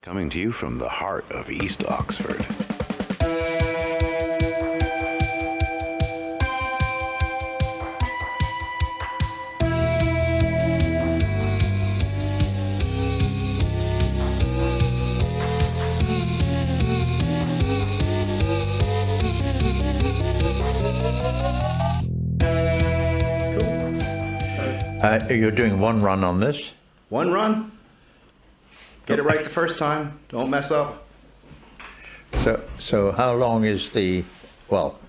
Coming to you from the heart of East Oxford. You're doing one run on this? One run. Get it right the first time. Don't mess up. So how long is the, well,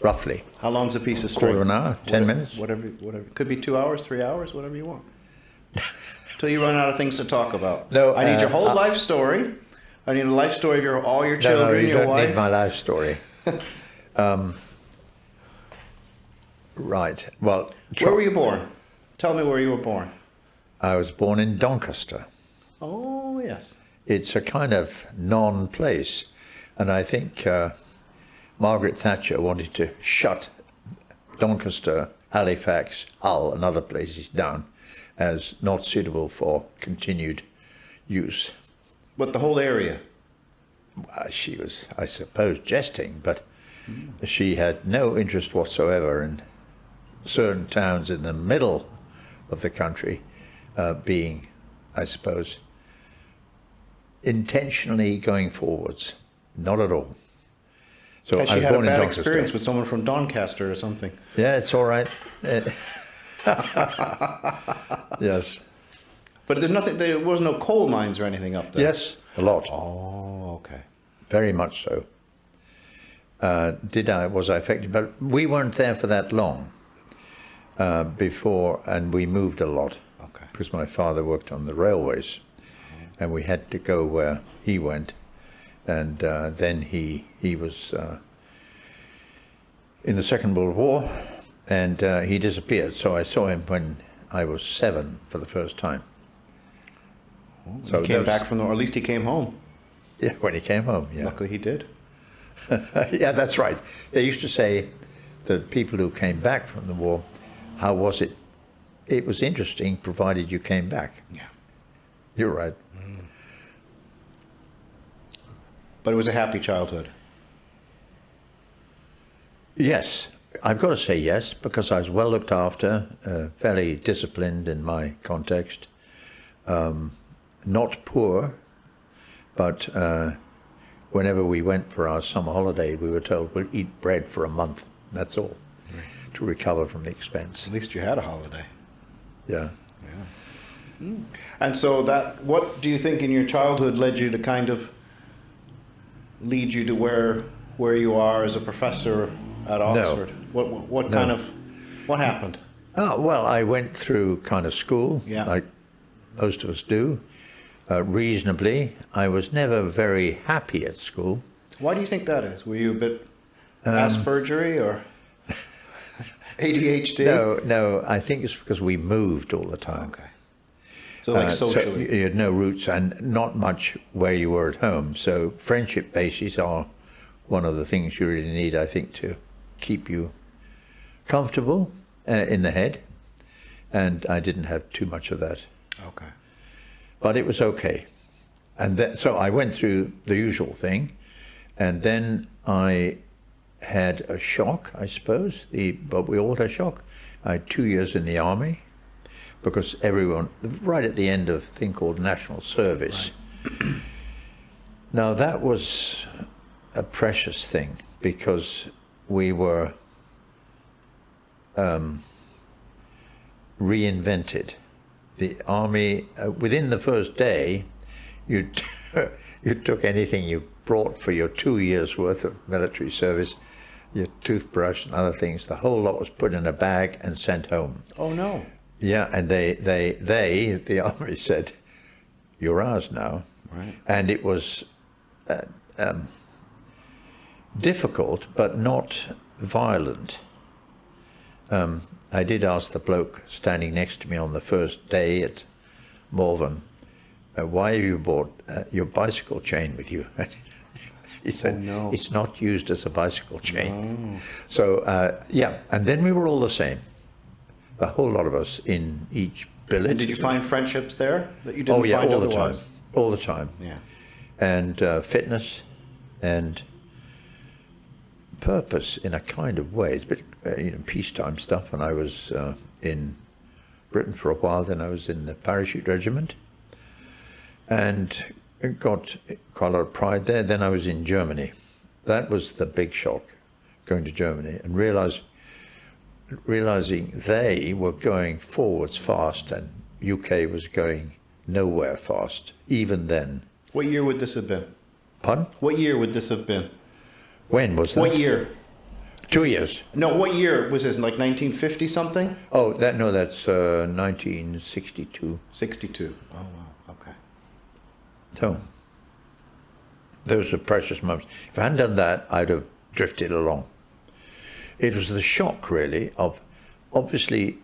roughly? How long's a piece of string? Quarter of an hour? 10 minutes? Whatever. Could be 2 hours, 3 hours, whatever you want. Till you run out of things to talk about. No, I need your whole life story. I need a life story of all your children, no, you your don't wife. need my life story. Right. Well, Where were you born? Tell me where you were born. I was born in Doncaster. Oh, yes. It's a kind of non-place, and I think Margaret Thatcher wanted to shut Doncaster, Halifax, Hull, and other places down as not suitable for continued use. But the whole area? She was, I suppose, jesting, but she had no interest whatsoever in certain towns in the middle of the country being, I suppose, intentionally going forwards. Not at all. So Has I she was had a born in bad Doncaster. experience with someone from Doncaster or something? Yeah, it's all right. Yes. But there was no coal mines or anything up there? Yes, a lot. Oh, okay. Very much so. Was I affected? But we weren't there for that long before, and we moved a lot. Okay. Because my father worked on the railways, and we had to go where he went. And then he was in the Second World War, and he disappeared. So I saw him when I was 7 for the first time. So he came back from or at least he came home. Yeah, when he came home, yeah. Luckily he did. Yeah, that's right. They used to say that people who came back from the war, how was it? It was interesting, provided you came back. Yeah. You're right. But it was a happy childhood. Yes, I've got to say yes, because I was well looked after, fairly disciplined in my context. Not poor, but whenever we went for our summer holiday, we were told we'll eat bread for a month. That's all, to recover from the expense. At least you had a holiday. Yeah. And so what do you think in your childhood led you to kind of lead you to where you are as a professor at Oxford? No. What happened? Oh, well, I went through kind of school, Yeah. like most of us do, reasonably. I was never very happy at school. Why do you think that is? Were you a bit Aspergery or ADHD? No, I think it's because we moved all the time. Okay. So like socially. So you had no roots and not much where you were at home. So friendship bases are one of the things you really need, I think, to keep you comfortable in the head. And I didn't have too much of that. Okay. But it was okay. And so I went through the usual thing. And then I had a shock, I suppose. But we all had a shock. I had 2 years in the army, because everyone, right at the end of a thing called national service. Right. Now that was a precious thing, because we were reinvented. The army, within the first day, you took anything you brought for your 2 years worth of military service, your toothbrush and other things, the whole lot was put in a bag and sent home. Oh no. Yeah, and the army said, "You're ours now." Right. And it was difficult, but not violent. I did ask the bloke standing next to me on the first day at Malvern, "Why have you brought your bicycle chain with you?" He said, "Oh, no. It's not used as a bicycle chain." No. So, yeah, and then we were all the same. A whole lot of us in each billet. And did you find friendships there that you didn't find find all otherwise? the time, all the time. Yeah. and fitness and purpose in a kind of way. It's a bit, peacetime stuff. When I was in Britain for a while, then I was in the parachute regiment, and got quite a lot of pride there. Then I was in Germany. That was the big shock, going to Germany and realizing they were going forwards fast and UK was going nowhere fast, even then. What year would this have been? Pardon? What year would this have been? When was that? What year? 2 years. No, what year was this? Like 1950 something? Oh, that's 1962. 62. Oh, wow. Okay. So, those were precious moments. If I hadn't done that, I'd have drifted along. It was the shock, really, of obviously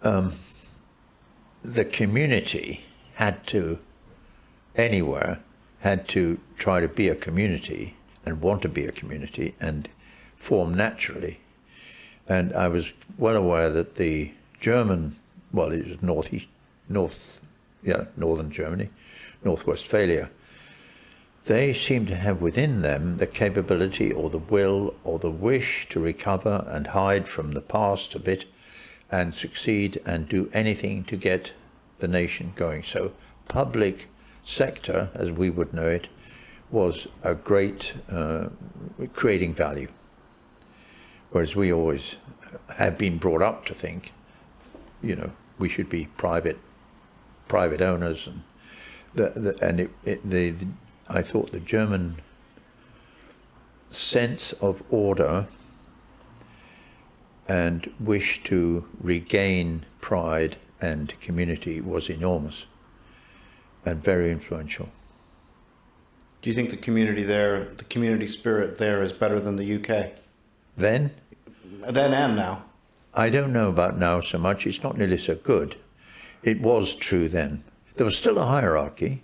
the community had to try to be a community and want to be a community and form naturally. And I was well aware that the German, well, it was northern Germany, North Westphalia, they seem to have within them the capability or the will or the wish to recover and hide from the past a bit and succeed and do anything to get the nation going. So public sector, as we would know it, was a great creating value. Whereas we always have been brought up to think, we should be private owners, and I thought the German sense of order and wish to regain pride and community was enormous and very influential. Do you think the community spirit there is better than the UK? Then and now? I don't know about now so much. It's not nearly so good. It was true then. There was still a hierarchy.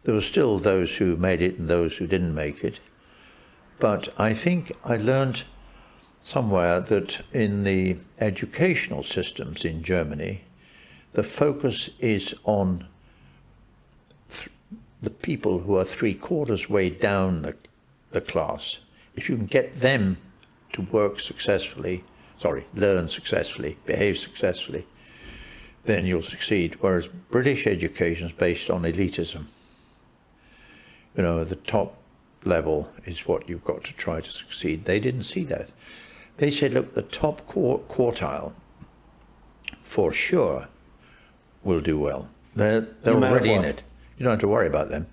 There were still those who made it and those who didn't make it. But I think I learned somewhere that in the educational systems in Germany, the focus is on the people who are 3/4 way down the class. If you can get them to learn successfully, behave successfully, then you'll succeed. Whereas British education is based on elitism. The top level is what you've got to try to succeed. They didn't see that. They said, look, the top quartile, for sure, will do well. They're already in it. You don't have to worry about them.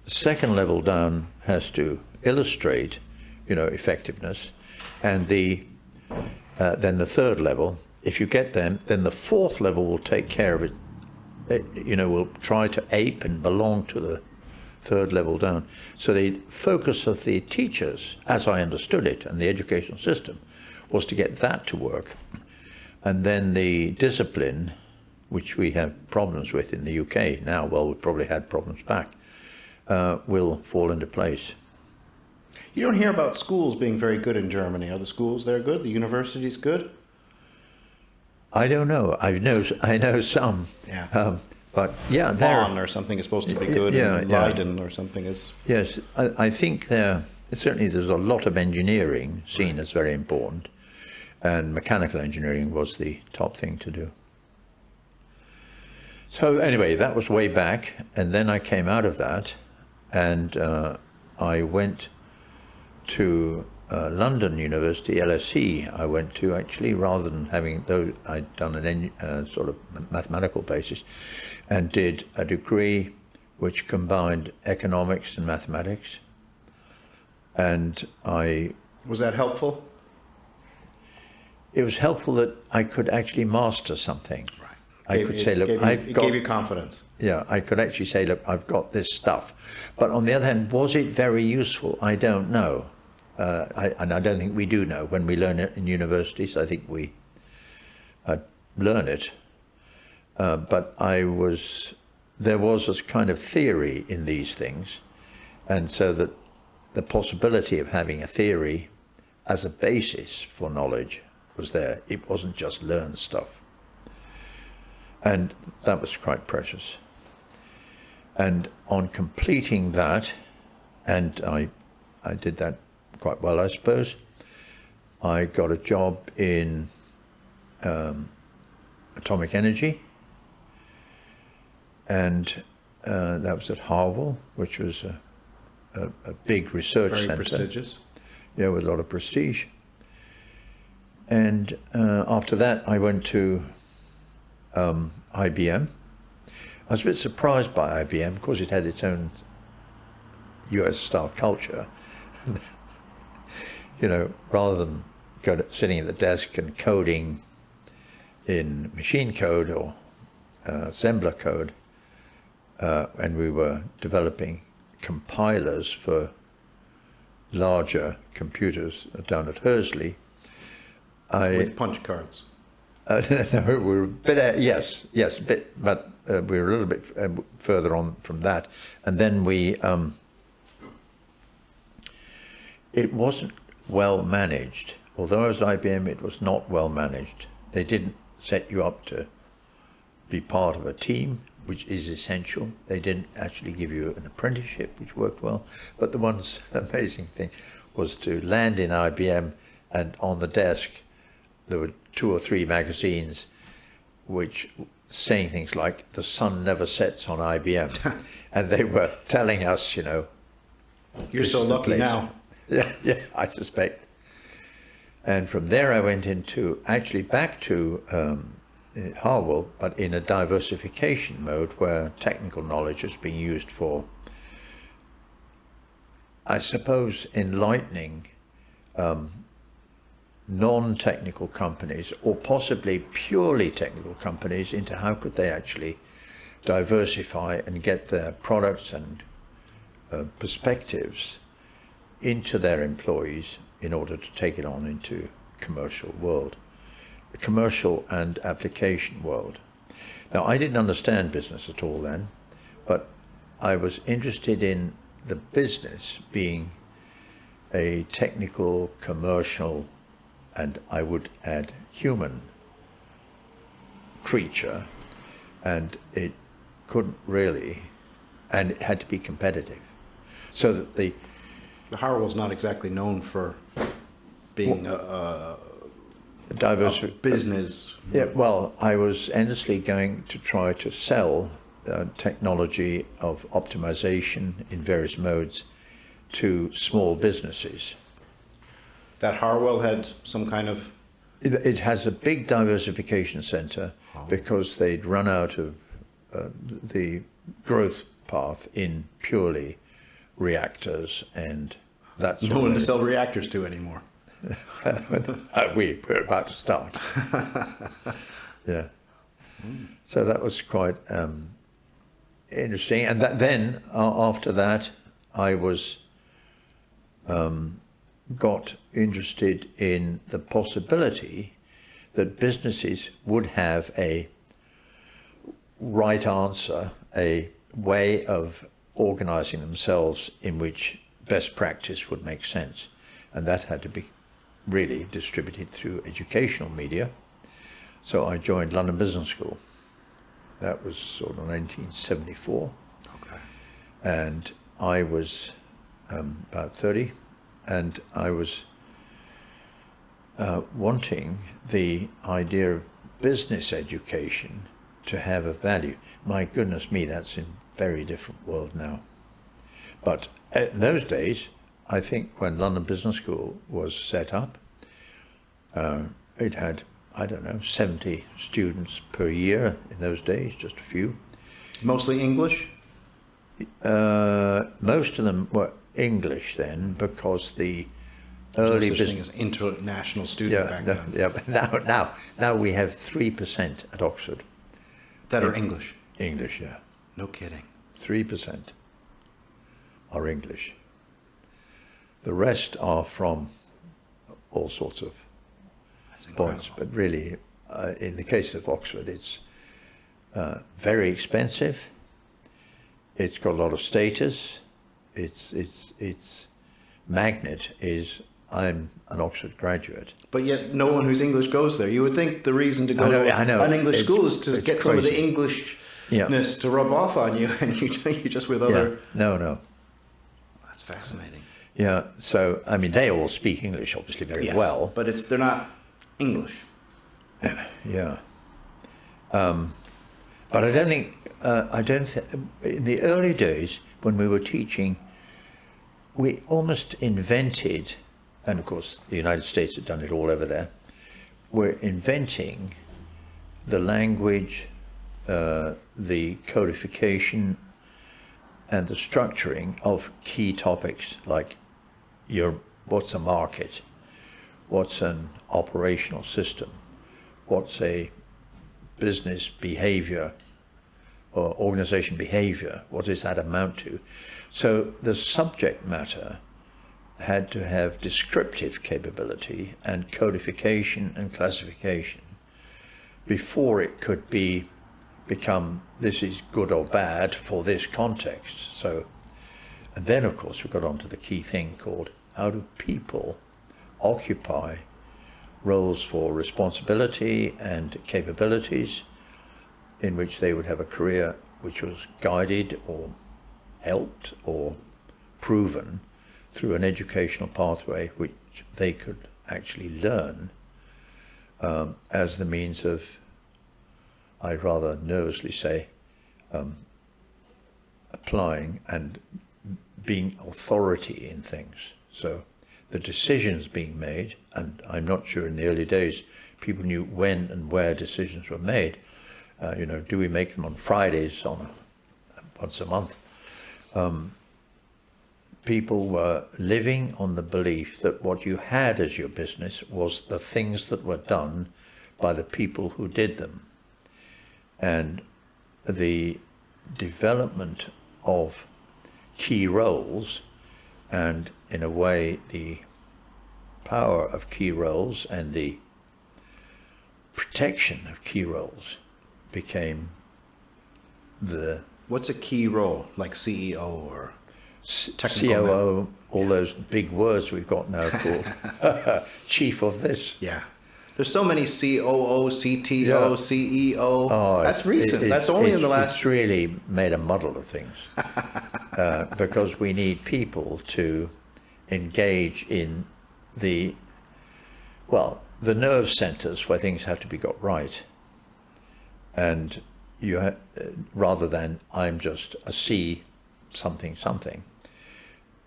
The second level down has to illustrate, effectiveness, and then the third level, if you get them, then the fourth level will take care of it. Will try to ape and belong to the third level down. So the focus of the teachers, as I understood it, and the educational system, was to get that to work. And then the discipline, which we have problems with in the UK now, well, we've probably had problems back, will fall into place. You don't hear about schools being very good in Germany. Are the schools there good? The universities good? I don't know. I know some. Yeah. But yeah, Bonn or something is supposed to be good, and Leiden or something is. Yes, I think certainly there's a lot of engineering seen as very important, and mechanical engineering was the top thing to do. So anyway, that was way back, and then I came out of that, and I went to London University, LSE. I went to actually, rather than though I'd done a sort of mathematical basis, and did a degree which combined economics and mathematics. And Was that helpful? It was helpful that I could actually master something. Right. I could say, look, it gave you confidence. Yeah, I could actually say, look, I've got this stuff. But on the other hand, was it very useful? I don't know. And I don't think we do know. When we learn it in universities, I think we learn it. But there was a kind of theory in these things. And so that the possibility of having a theory as a basis for knowledge was there. It wasn't just learn stuff. And that was quite precious. And on completing that, and I did that quite well, I suppose, I got a job in atomic energy, and that was at Harwell, which was a big research Very centre. prestigious. Yeah, with a lot of prestige. And after that, I went to IBM. I was a bit surprised by IBM because it had its own US-style culture. You know, rather than sitting at the desk and coding in machine code or assembler code, and we were developing compilers for larger computers down at Hursley. With punch cards. No, we were a bit, yes, a bit, but we were a little bit further on from that. And then it wasn't well managed. Although I was at IBM, it was not well managed. They didn't set you up to be part of a team, which is essential. They didn't actually give you an apprenticeship, which worked well. But the one amazing thing was to land in IBM, and on the desk there were 2 or 3 magazines which saying things like "the sun never sets on IBM," and they were telling us, you know, You're so lucky now. Yeah, I suspect. And from there I went actually back to Harwell, but in a diversification mode where technical knowledge is being used for, I suppose, enlightening non-technical companies, or possibly purely technical companies, into how could they actually diversify and get their products and perspectives into their employees in order to take it on into commercial world, the commercial and application world. Now, I didn't understand business at all then, but I was interested in the business being a technical, commercial, and I would add human creature, and it couldn't really, and it had to be competitive. So that the Harwell's not exactly known for being a business. Yeah, well, I was endlessly going to try to sell technology of optimization in various modes to small businesses. That Harwell had some kind of... It has a big diversification center because they'd run out of the growth path in purely reactors and that sort No of one to thing. sell reactors to anymore. We're about to start. Yeah. So that was quite interesting. And then after that, I was got interested in the possibility that businesses would have a right answer, a way of organizing themselves in which best practice would make sense. And that had to be really distributed through educational media. So I joined London Business School. That was sort of 1974. Okay. And I was about 30, and I was wanting the idea of business education to have a value. My goodness me, that's in a very different world now. But in those days, I think when London Business School was set up, it had, I don't know, 70 students per year in those days, just a few. Mostly English? Most of them were English then, because the early business... as international student back then. Yeah, but now we have 3% at Oxford. That are English? English, yeah. No kidding. 3% are English. The rest are from all sorts of points, but really, in the case of Oxford, it's very expensive. It's got a lot of status. Its magnet is, I'm an Oxford graduate. But yet no one who's English goes there. You would think the reason to go I know, to an English school is to get some of the crazy. English to rub off on you, and you just with other. No. That's fascinating. Yeah. So I mean, they all speak English, obviously, very well. But they're not English. Yeah. But I don't think in the early days when we were teaching, we almost invented, and of course the United States had done it all over there. We're inventing the language, the codification, and the structuring of key topics like what's a market, what's an operational system, what's a business behavior or organization behavior, what does that amount to? So the subject matter had to have descriptive capability and codification and classification before it could become this is good or bad for this context. So, and then of course we got onto the key thing called how do people occupy roles for responsibility and capabilities in which they would have a career which was guided or helped or proven through an educational pathway which they could actually learn as the means of, I'd rather nervously say, applying and being authority in things. So the decisions being made, and I'm not sure in the early days people knew when and where decisions were made. Do we make them on Fridays once a month? People were living on the belief that what you had as your business was the things that were done by the people who did them. And the development of key roles and, in a way, the power of key roles and the protection of key roles became the... What's a key role, like CEO or technical COO, all those big words we've got now called chief of this. Yeah. There's so many COO, CTO, CEO. Oh, that's recent. That's only in the last... It's really made a muddle of things because we need people to engage in the nerve centers where things have to be got right. And rather than I'm just a C something.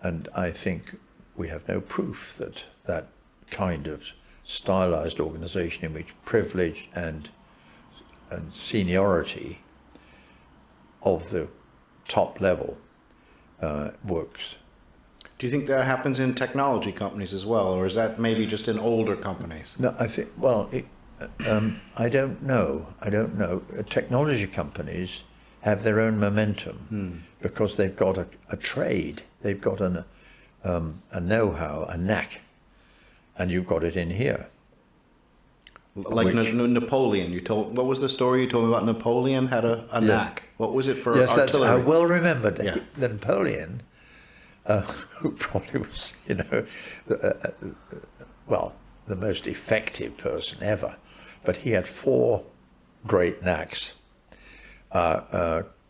And I think we have no proof that that kind of stylized organization in which privilege and seniority of the top level works. Do you think that happens in technology companies as well, or is that maybe just in older companies? No, I think, I don't know. Technology companies have their own momentum because they've got a trade, they've got a know-how, a knack, and you've got it in here. Like Napoleon, what was the story you told me about? Napoleon had a knack. What was it for artillery? I well remembered that Napoleon, who probably was, the most effective person ever, but he had 4 great knacks,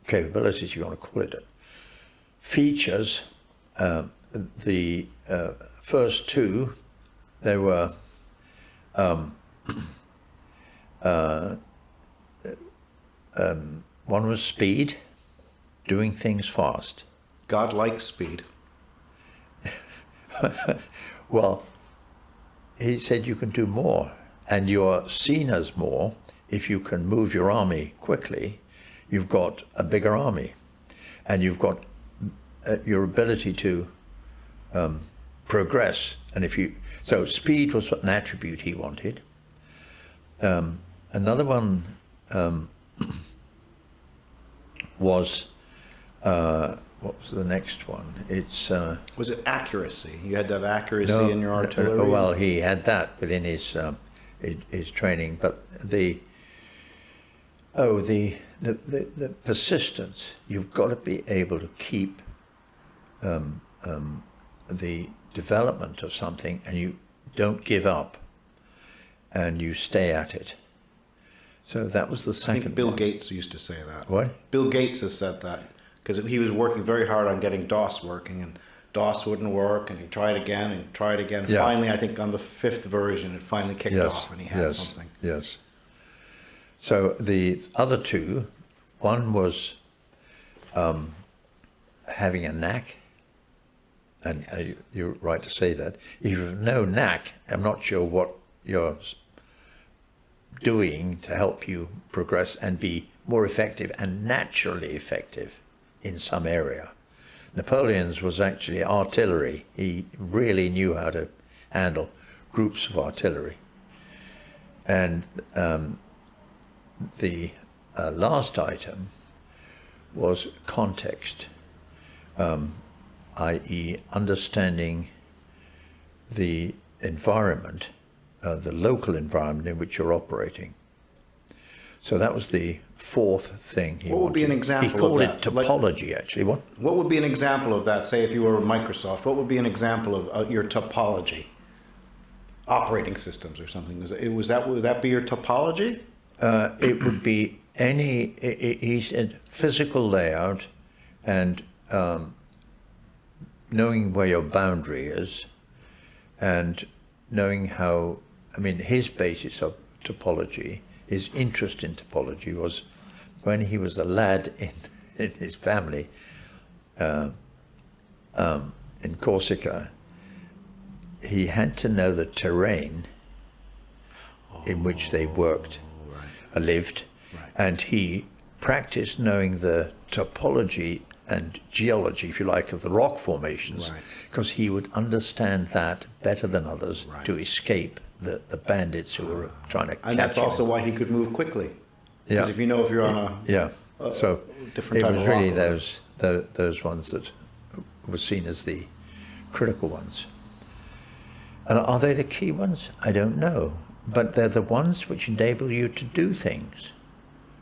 capabilities, you want to call it, features. The first 2, they were one was speed, doing things fast. God likes speed. Well, he said you can do more, and you're seen as more if you can move your army quickly. You've got a bigger army, and you've got your ability to progress. And so speed was an attribute he wanted. Another one was what was the next one? Was it accuracy? You had to have accuracy in your artillery. Well, he had that within his training, but the persistence. You've got to be able to keep the development of something, and you don't give up, and you stay at it. So that was the I second think Bill one. Gates used to say that. What? Bill Gates has said that because he was working very hard on getting DOS working, and DOS wouldn't work, and he tried again and tried again. Yeah. Finally, I think on the 5th version, it finally kicked Yes, off, and he had yes, something. yes. So the other two, one was having a knack, and you're right to say that. If you have no knack, I'm not sure what you're doing to help you progress and be more effective and naturally effective in some area. Napoleon's was actually artillery. He really knew how to handle groups of artillery. And the last item was context, i.e. understanding the environment, the local environment in which you're operating. So that was the fourth thing he wanted. What would be an example He called of it that? Like- topology, actually. What? What would be an example of that? Say if you were Microsoft, what would be an example of your topology? Operating systems or something. Would that be your topology? It would be any, he said, physical layout and knowing where your boundary is and knowing how, I mean, his basis of topology, his interest in topology was when he was a lad in his family in Corsica, he had to know the terrain in which they worked, lived, and he practiced knowing the topology and geology, if you like, of the rock formations, because he would understand that better than others to escape the bandits who were trying to catch him. And that's also why he could move quickly. Because if you know if you're on a so different it type was of really rock, those ones that were seen as the critical ones. And are they the key ones? I don't know. But they're the ones which enable you to do things.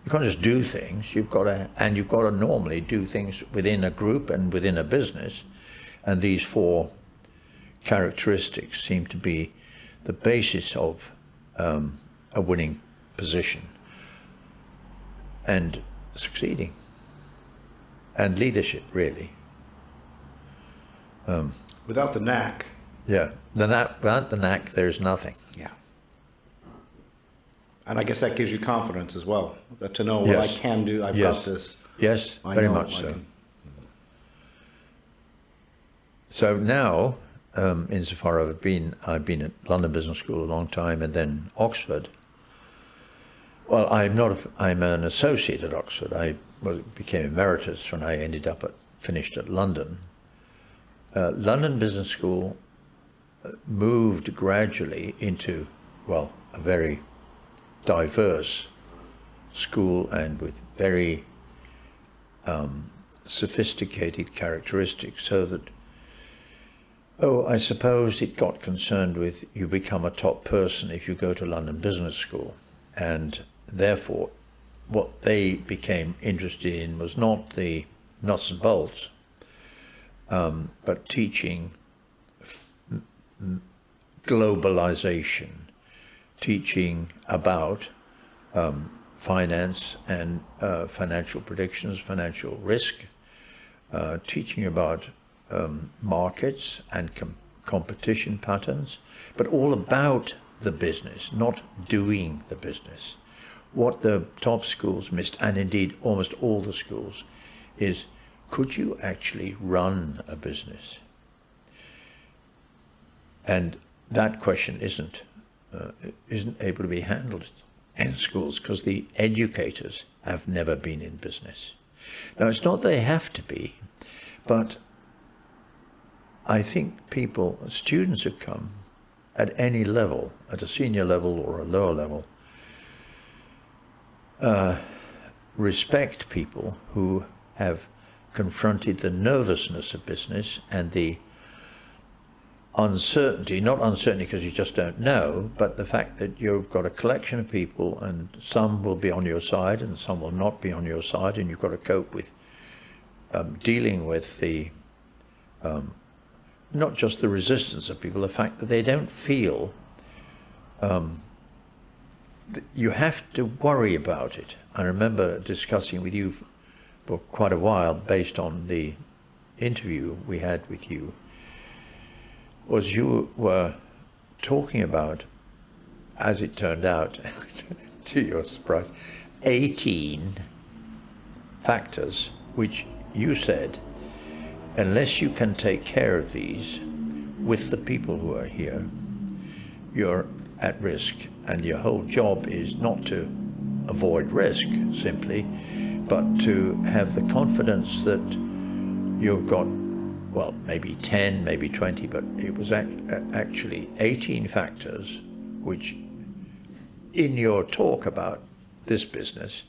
You can't just do things. You've got to normally do things within a group and within a business. And these four characteristics seem to be the basis of a winning position and succeeding. And leadership, really. without the knack. Yeah, without the knack, there's nothing. Yeah. And I guess that gives you confidence as well, that to know what I Yes. can do, I've Yes. got this. Yes, I very know much I so. can- So now, insofar I've been at London Business School a long time, and then Oxford. Well, I'm an associate at Oxford. I became emeritus when I finished at London. London Business School moved gradually into, well, a very diverse school and with very sophisticated characteristics, so that, I suppose it got concerned with you become a top person if you go to London Business School, and therefore what they became interested in was not the nuts and bolts, but teaching globalization, teaching about finance and financial predictions, financial risk, teaching about markets and competition patterns, but all about the business, not doing the business. What the top schools missed, and indeed almost all the schools, is could you actually run a business? And that question isn't able to be handled in schools because the educators have never been in business. Now, it's not they have to be, but I think students who come at any level, at a senior level or a lower level, respect people who have confronted the nervousness of business and the uncertainty, not uncertainty because you just don't know, but the fact that you've got a collection of people and some will be on your side and some will not be on your side, and you've got to cope with dealing with the not just the resistance of people, the fact that they don't feel you have to worry about it. I remember discussing with you for quite a while, based on the interview we had with you, was you were talking about, as it turned out, to your surprise, 18 factors, which you said, unless you can take care of these with the people who are here, you're at risk. And your whole job is not to avoid risk simply, but to have the confidence that you've got, well, maybe 10, maybe 20, but it was actually 18 factors which, in your talk about this business,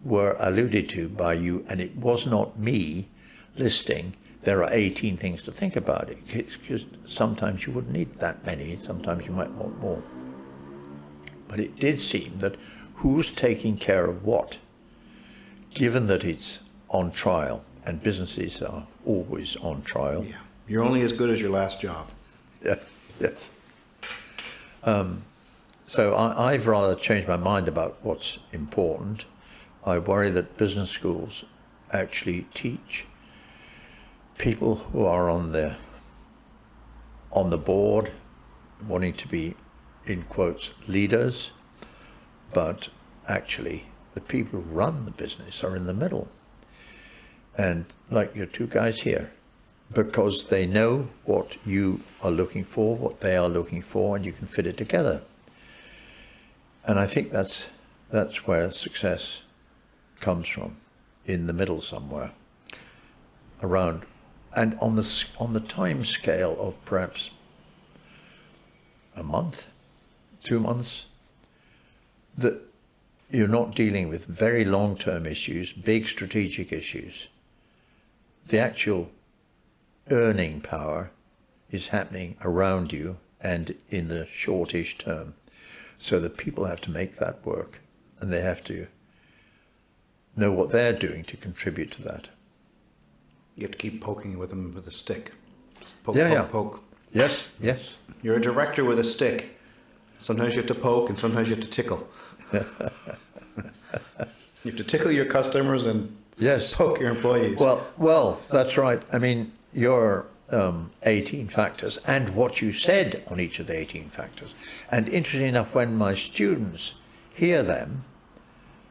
were alluded to by you, and it was not me listing there are 18 things to think about it, because sometimes you wouldn't need that many, sometimes you might want more. But it did seem that who's taking care of what, given that it's on trial, and businesses are always on trial. Yeah, you're only as good as your last job. Yeah, yes. So I've rather changed my mind about what's important. I worry that business schools actually teach people who are on the board, wanting to be, in quotes, leaders, but actually the people who run the business are in the middle. And like your two guys here, because they know what you are looking for, what they are looking for, and you can fit it together. And I think that's where success comes from, in the middle somewhere, around, and on the time scale of perhaps a month, 2 months, that you're not dealing with very long-term issues, big strategic issues. The actual earning power is happening around you and in the shortish term. So the people have to make that work, and they have to know what they're doing to contribute to that. You have to keep poking with them with a stick. Just poke, Yeah, poke, yeah. poke. Yes, yes. You're a director with a stick. Sometimes you have to poke and sometimes you have to tickle. You have to tickle your customers and Yes. poke your employees. Well, that's right. I mean, your 18 factors and what you said on each of the 18 factors. And interesting enough, when my students hear them,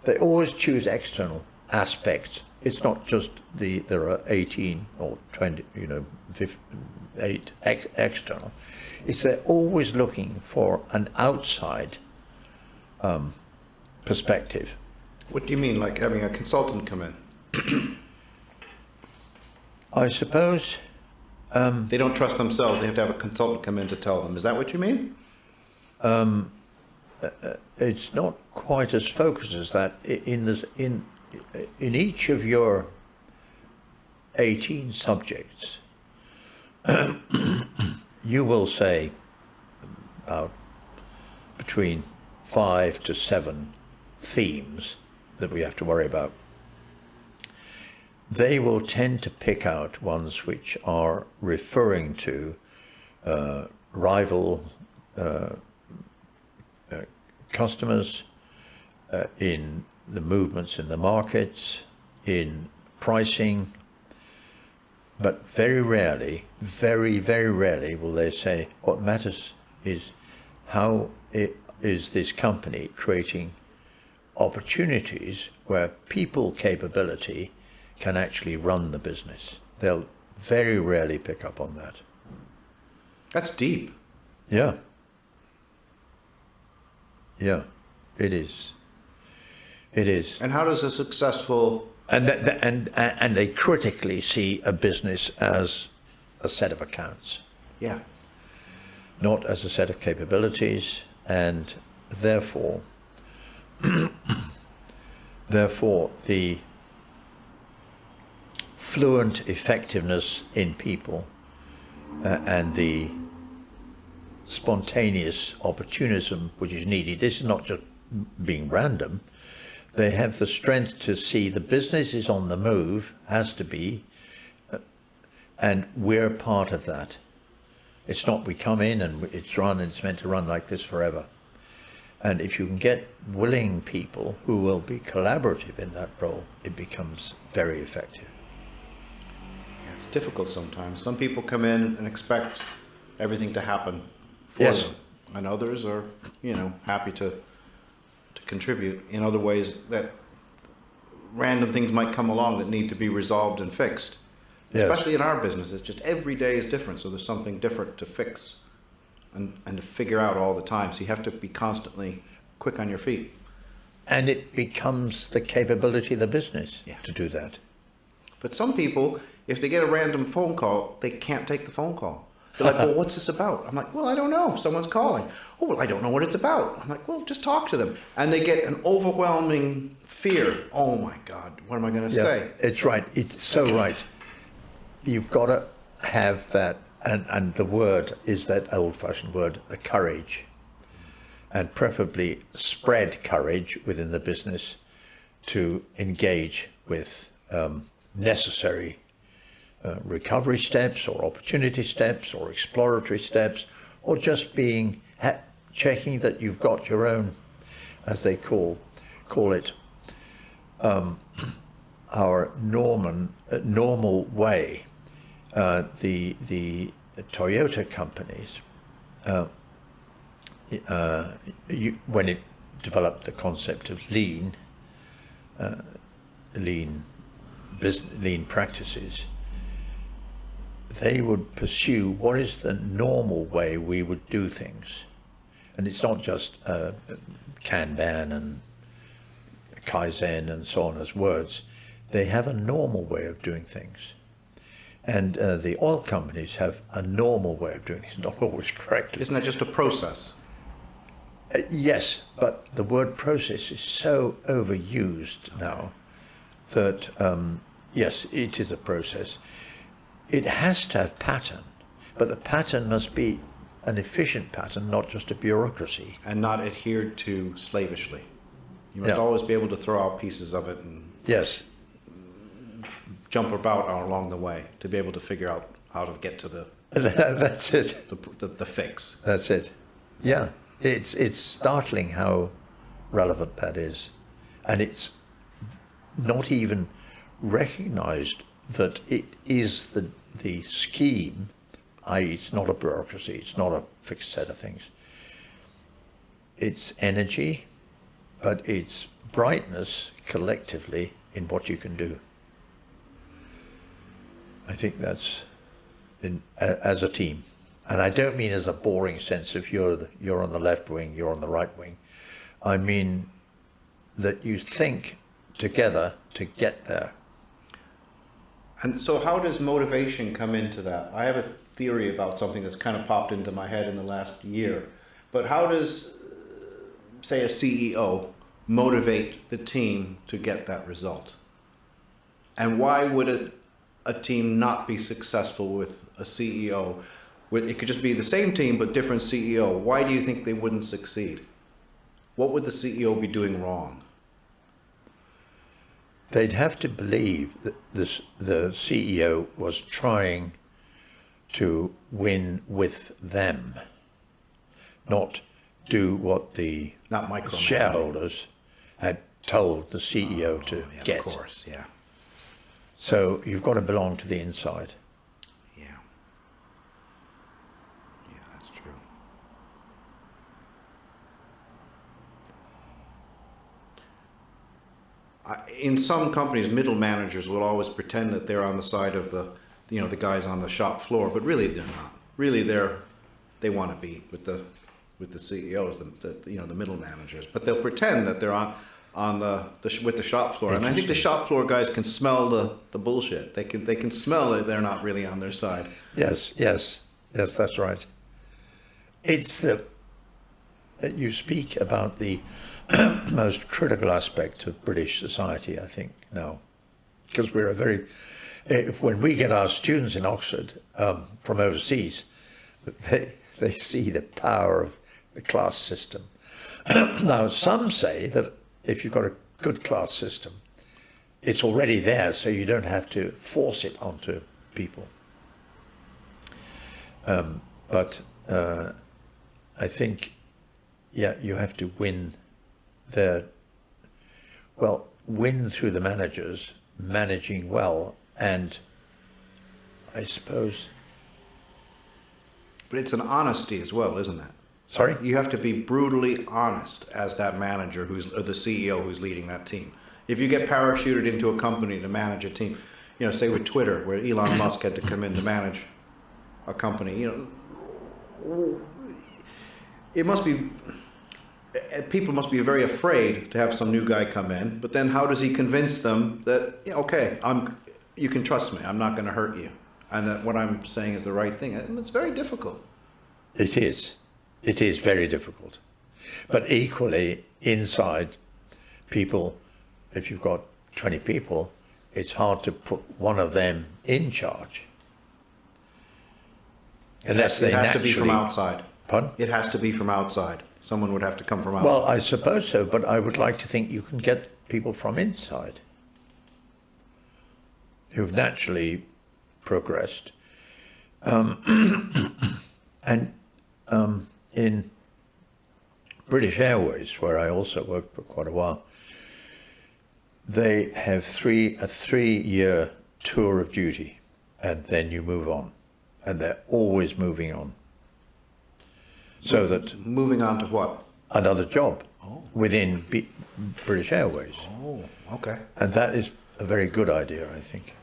they always choose external aspects. It's not just there are 18 or 20, 8 external. It's they're always looking for an outside perspective. What do you mean, like having a consultant come in? I suppose They don't trust themselves. They have to have a consultant come in to tell them. Is that what you mean? it's not quite as focused as that. In each of your 18 subjects, you will say about between 5 to 7 themes that we have to worry about. They will tend to pick out ones which are referring to rival customers, in the movements in the markets, in pricing, but very rarely, very, very rarely will they say what matters is how is this company creating opportunities where people capability can actually run the business. They'll very rarely pick up on that. That's deep. Yeah. Yeah, it is. It is. And how does a successful... And they critically see a business as a set of accounts. Yeah. Not as a set of capabilities, and therefore the fluent effectiveness in people and the spontaneous opportunism which is needed. This is not just being random. They have the strength to see the business is on the move, has to be, and we're part of that. It's not we come in and it's run and it's meant to run like this forever. And if you can get willing people who will be collaborative in that role, it becomes very effective. Yeah, it's difficult sometimes. Some people come in and expect everything to happen for Yes. them, and others are, happy to contribute in other ways. That random things might come along that need to be resolved and fixed. Yes. Especially in our business, it's just every day is different, so there's something different to fix and to figure out all the time. So you have to be constantly quick on your feet. And it becomes the capability of the business Yeah. to do that. But some people, if they get a random phone call, they can't take the phone call. They're like, well, what's this about? I'm like, well, I don't know. Someone's calling. Oh, well, I don't know what it's about. I'm like, well, just talk to them. And they get an overwhelming fear. Oh my God, what am I going to say? It's right. It's so right. You've got to have that, and the word is that old-fashioned word, the courage, and preferably spread courage within the business to engage with necessary recovery steps or opportunity steps or exploratory steps, or just being checking that you've got your own, as they call it, our normal way. The Toyota companies, when it developed the concept of lean practices, they would pursue what is the normal way we would do things. And it's not just Kanban and Kaizen and so on as words. They have a normal way of doing things. And the oil companies have a normal way of doing things, not always correctly. Isn't that just a process? Yes, but the word process is so overused now that, yes, it is a process. It has to have pattern, but the pattern must be an efficient pattern, not just a bureaucracy. And not adhered to slavishly. You must Yeah. always be able to throw out pieces of it and Yes, jump about along the way to be able to figure out how to get to that's it. the fix. That's it. Yeah, it's startling how relevant that is, and it's not even recognized that it is the scheme, i.e. it's not a bureaucracy, it's not a fixed set of things. It's energy, but it's brightness collectively in what you can do. I think that's as a team. And I don't mean as a boring sense of you're on the left wing, you're on the right wing. I mean that you think together to get there. And so how does motivation come into that? I have a theory about something that's kind of popped into my head in the last year. But how does, say, a CEO motivate the team to get that result? And why would a team not be successful with a CEO? It could just be the same team, but different CEO. Why do you think they wouldn't succeed? What would the CEO be doing wrong? They'd have to believe that the CEO was trying to win with them, not do what the Not micromanaging. shareholders had told the CEO to Yeah, get. Of course, yeah. So you've got to belong to the inside. Yeah. Yeah, that's true. In some companies, middle managers will always pretend that they're on the side of the guys on the shop floor, but really they're not. Really, they want to be with the CEOs, the middle managers, but they'll pretend that they're on with the shop floor. And I think the shop floor guys can smell the bullshit. They can smell that they're not really on their side. Yes, that's right. It's you speak about the most critical aspect of British society, I think, now, because we're when we get our students in Oxford from overseas, they see the power of the class system. Now, some say that if you've got a good class system, it's already there, so you don't have to force it onto people. But I think yeah, you have to win win through the managers managing well, and I suppose. But it's an honesty as well, isn't it? Sorry? You have to be brutally honest as that manager or the CEO who's leading that team. If you get parachuted into a company to manage a team, say with Twitter, where Elon Musk had to come in to manage a company, it must be, people must be very afraid to have some new guy come in, but then how does he convince them that, okay, you can trust me, I'm not going to hurt you, and that what I'm saying is the right thing? It's very difficult. It is. It is very difficult. But equally, inside people, if you've got 20 people, it's hard to put one of them in charge. Unless it has to be from outside. Pardon? It has to be from outside. Someone would have to come from outside. Well, I suppose so, but I would like to think you can get people from inside who've naturally progressed. In British Airways, where I also worked for quite a while, they have a 3-year tour of duty, and then you move on, and they're always moving on. So that moving on to what? Another job within British Airways. Oh, okay. And that is a very good idea, I think.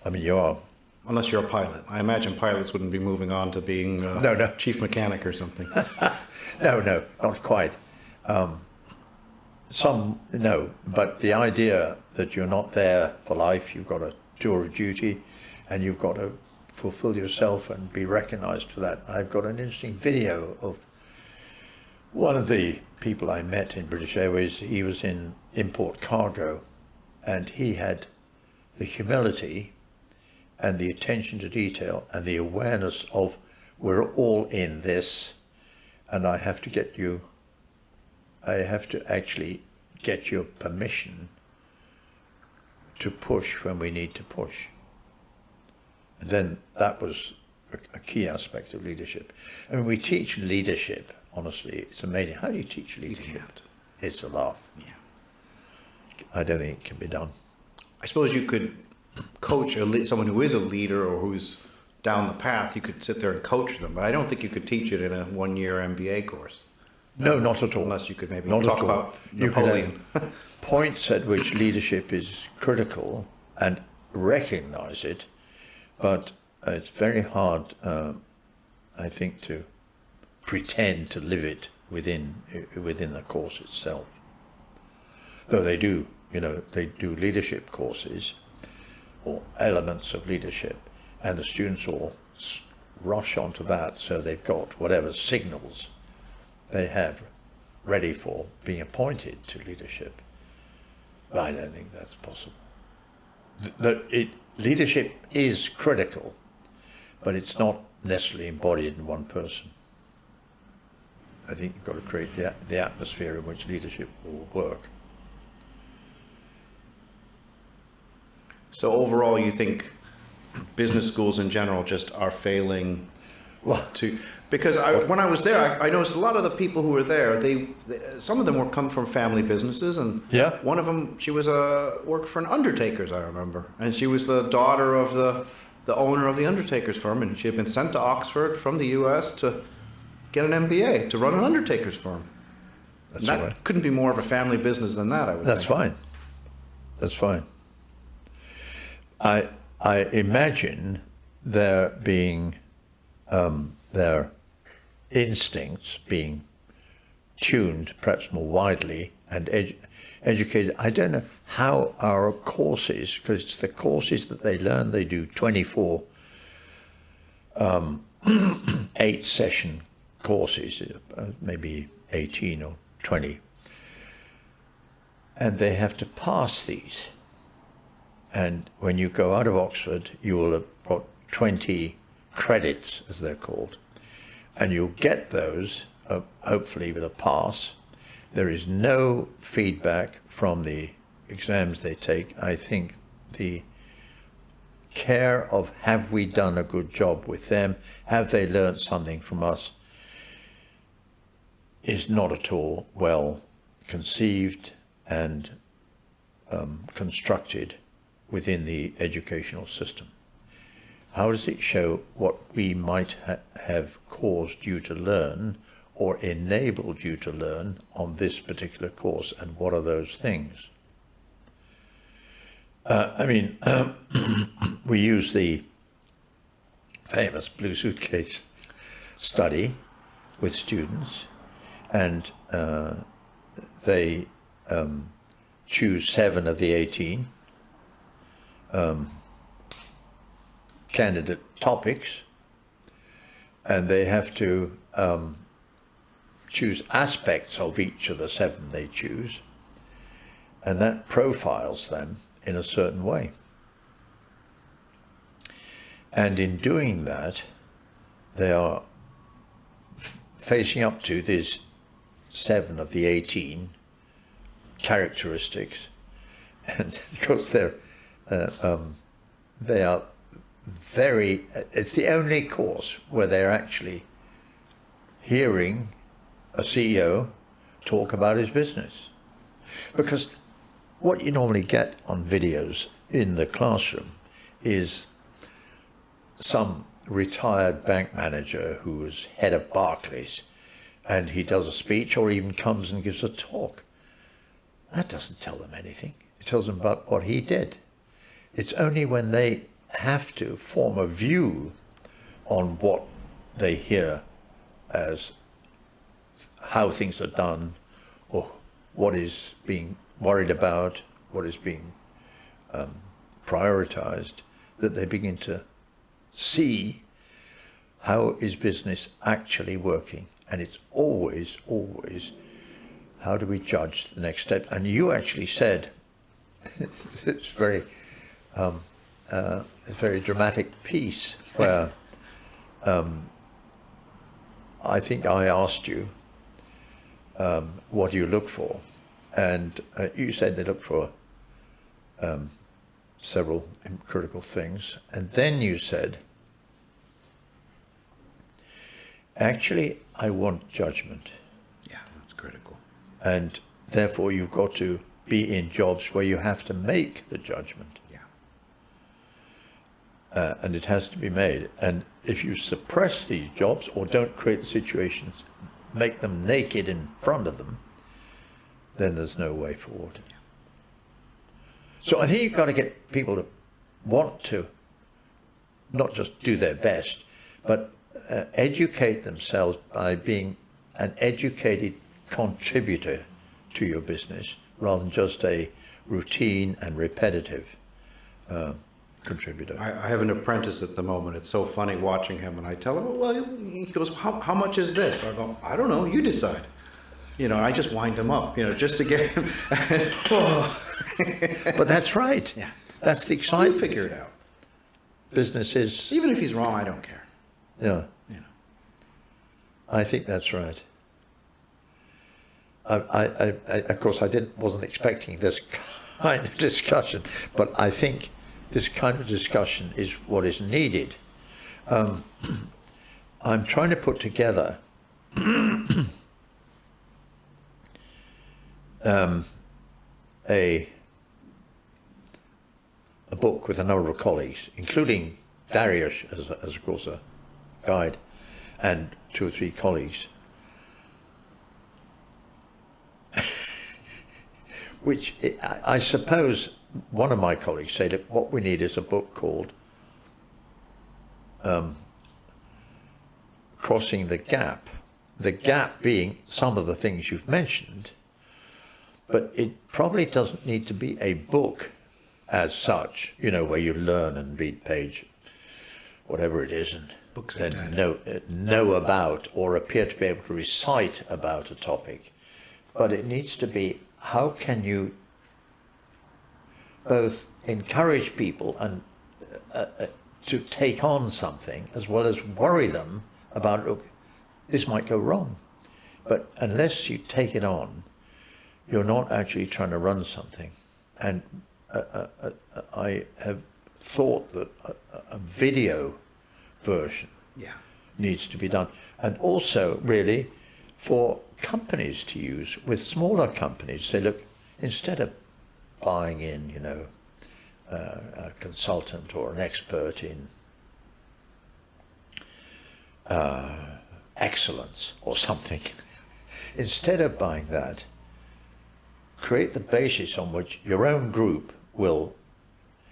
I mean, you are. Unless you're a pilot. I imagine pilots wouldn't be moving on to being chief mechanic or something. No, not quite. Some, no, but the idea that you're not there for life, you've got a tour of duty, and you've got to fulfill yourself and be recognized for that. I've got an interesting video of one of the people I met in British Airways. He was in import cargo, and he had the humility and the attention to detail and the awareness of, we're all in this, and I have to actually get your permission to push when we need to push. And then that was a key aspect of leadership. I mean, we teach leadership, honestly, it's amazing. How do you teach leadership? You can't. It's a laugh. Yeah. I don't think it can be done. I suppose you could coach someone who is a leader or who's down the path. You could sit there and coach them, but I don't think you could teach it in a 1-year MBA course. No, not at all. Unless you could maybe not talk about Napoleon. Points at which leadership is critical and recognize it, but it's very hard, I think, to pretend to live it within the course itself. Though they do leadership courses or elements of leadership, and the students all rush onto that, so they've got whatever signals they have ready for being appointed to leadership. But I don't think that's possible. Leadership is critical, but it's not necessarily embodied in one person. I think you've got to create the atmosphere in which leadership will work. So overall, you think business schools in general just are failing because when I was there, I noticed a lot of the people who were there, some of them were come from family businesses, and one of them, she was worked for an undertaker's, I remember, and she was the daughter of the owner of the undertaker's firm, and she had been sent to Oxford from the US to get an MBA to run an undertaker's firm. That right. Couldn't be more of a family business than that, I would think. That's fine. I imagine there being their instincts being tuned perhaps more widely and educated. I don't know how our courses, because it's the courses that they learn, they do 24 8-session courses, maybe 18 or 20, and they have to pass these. And when you go out of Oxford, you will have got 20 credits, as they're called, and you'll get those, hopefully with a pass. There is no feedback from the exams they take. I think the care of, have we done a good job with them? Have they learned something from us? is not at all well conceived and constructed within the educational system. How does it show what we might have caused you to learn or enabled you to learn on this particular course, and what are those things? We use the famous blue suitcase study with students, and they choose 7 of the 18 candidate topics, and they have to choose aspects of each of the 7 they choose, and that profiles them in a certain way. And in doing that, they are facing up to these 7 of the 18 characteristics, and because they are very, it's the only course where they're actually hearing a CEO talk about his business. Because what you normally get on videos in the classroom is some retired bank manager who was head of Barclays, and he does a speech or even comes and gives a talk. That doesn't tell them anything. It tells them about what he did. It's only when they have to form a view on what they hear as how things are done, or what is being worried about, what is being prioritized, that they begin to see how is business actually working. And it's always, how do we judge the next step? And you actually said, it's very, a very dramatic piece where I think I asked you, what do you look for? And you said they look for several critical things. And then you said, actually, I want judgment. Yeah, that's critical. And therefore, you've got to be in jobs where you have to make the judgment. Yeah. And it has to be made. And if you suppress these jobs or don't create the situations, make them naked in front of them, then there's no way forward. Yeah. So I think you've got to get people to want to not just do their best, but educate themselves by being an educated contributor to your business rather than just a routine and repetitive contributor. I have an apprentice at the moment. It's so funny watching him, and I tell him, well, he goes, how much is this? I go, I don't know, you decide. You know, I just wind him up, you know, just to get him. But that's right. Yeah. That's the excitement. You figure it out. Business is... Even if he's wrong, I don't care. Yeah. You know. I think that's right. I of course, wasn't expecting this kind of discussion, but I think this kind of discussion is what is needed. I'm trying to put together a book with a number of colleagues, including Darius as of course a guide, and 2 or 3 colleagues, which I suppose one of my colleagues said that what we need is a book called Crossing the Gap being some of the things you've mentioned, but it probably doesn't need to be a book as such, you know, where you learn and read page whatever it is and Books then know about or appear to be able to recite about a topic. But it needs to be, how can you both encourage people and to take on something as well as worry them about, look, this might go wrong. But unless you take it on, you're not actually trying to run something. And I have thought that a video version needs to be done. And also, really, for companies to use with smaller companies. Say, look, instead of buying in, a consultant or an expert in excellence or something, instead of buying that, create the basis on which your own group will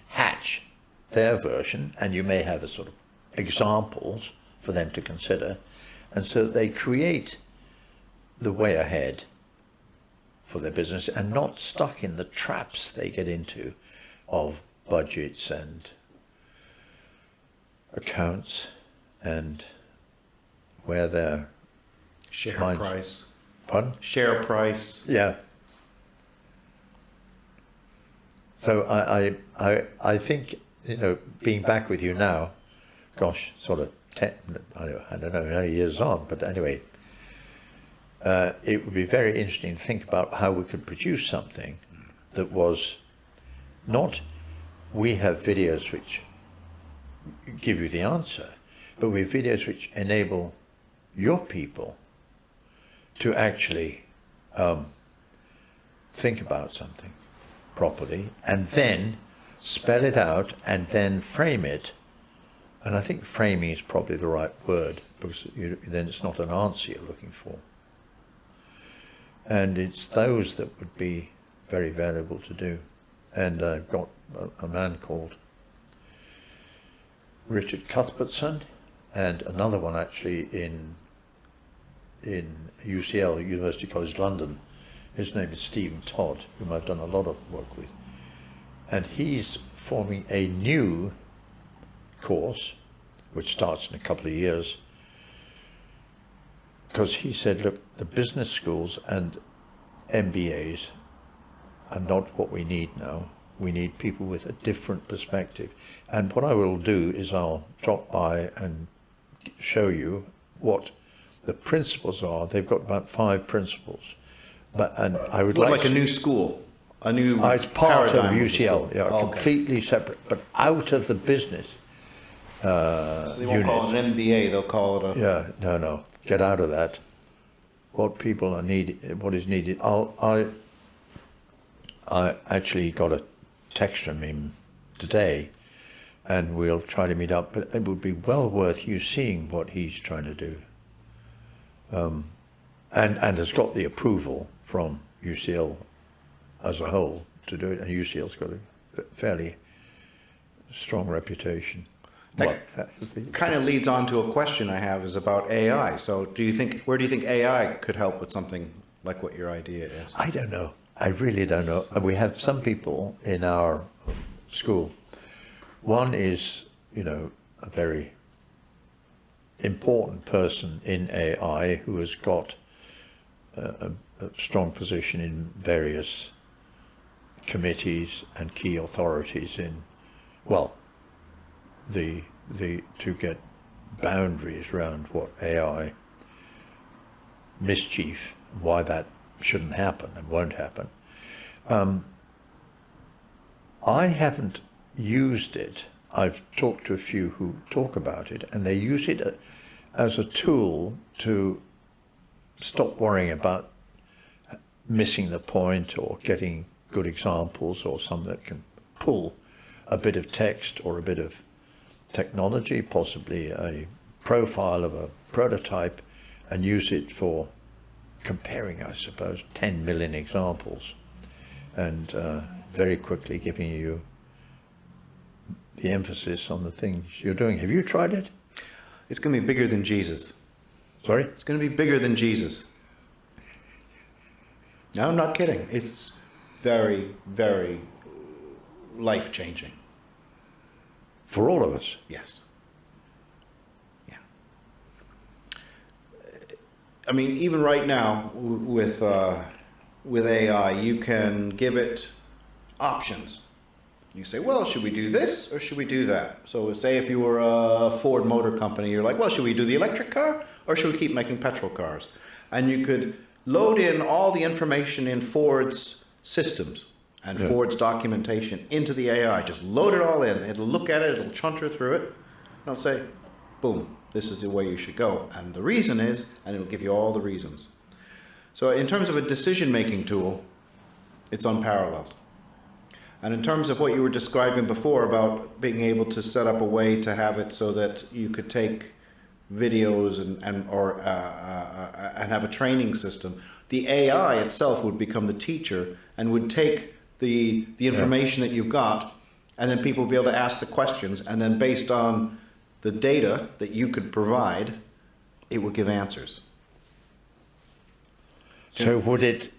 hatch their version, and you may have a sort of examples for them to consider, and so they create the way ahead for their business and not stuck in the traps they get into of budgets and accounts and where their Share minds... price. Pardon? Share price. Yeah. So I think, being back with you now, gosh, sort of 10, I don't know how many years on, but anyway, it would be very interesting to think about how we could produce something that was not, we have videos which give you the answer, but we have videos which enable your people to actually think about something properly and then spell it out and then frame it. And I think framing is probably the right word, because then it's not an answer you're looking for. And it's those that would be very valuable to do. And I've got a man called Richard Cuthbertson, and another one actually in UCL, University College London. His name is Stephen Todd, whom I've done a lot of work with. And he's forming a new course, which starts in a couple of years, because he said, look, the business schools and MBAs are not what we need now. We need people with a different perspective. And what I will do is I'll drop by and show you what the principles are. They've got about 5 principles. And I would Like a new school, a new it's part of paradigm UCL, the school. Okay. completely separate, but out of the business So they won't call it an MBA, they'll call it a... Yeah, no, get out of that. What people are needed, what is needed. I actually got a text from him today, and we'll try to meet up, but it would be well worth you seeing what he's trying to do. And has got the approval from UCL as a whole to do it, and UCL's got a fairly strong reputation. That kind of leads on to a question I have is about AI. So where do you think AI could help with something like what your idea is? I don't know. I really don't know. We have some people in our school. One is, a very important person in AI who has got a strong position in various committees and key authorities in, to get boundaries around what AI mischief, why that shouldn't happen and won't happen. I haven't used it. I've talked to a few who talk about it, and they use it as a tool to stop worrying about missing the point or getting good examples or some that can pull a bit of text or a bit of technology, possibly a profile of a prototype, and use it for comparing, I suppose, 10 million examples, and very quickly giving you the emphasis on the things you're doing. Have you tried it? It's going to be bigger than Jesus. Sorry? It's going to be bigger than Jesus. No, I'm not kidding. It's very, very life-changing. For all of us. Yes. Yeah. I mean, even right now with AI, you can give it options. You say, well, should we do this or should we do that? So say if you were a Ford Motor Company, you're like, well, should we do the electric car or should we keep making petrol cars? And you could load in all the information in Ford's systems and Ford's documentation into the AI. Just load it all in. It'll look at it, it'll chunter through it. It'll say, boom, this is the way you should go. And the reason is, and it'll give you all the reasons. So in terms of a decision-making tool, it's unparalleled. And in terms of what you were describing before about being able to set up a way to have it so that you could take videos and have a training system, the AI itself would become the teacher and would take the information that you've got, and then people would be able to ask the questions, and then based on the data that you could provide, it would give answers. So would it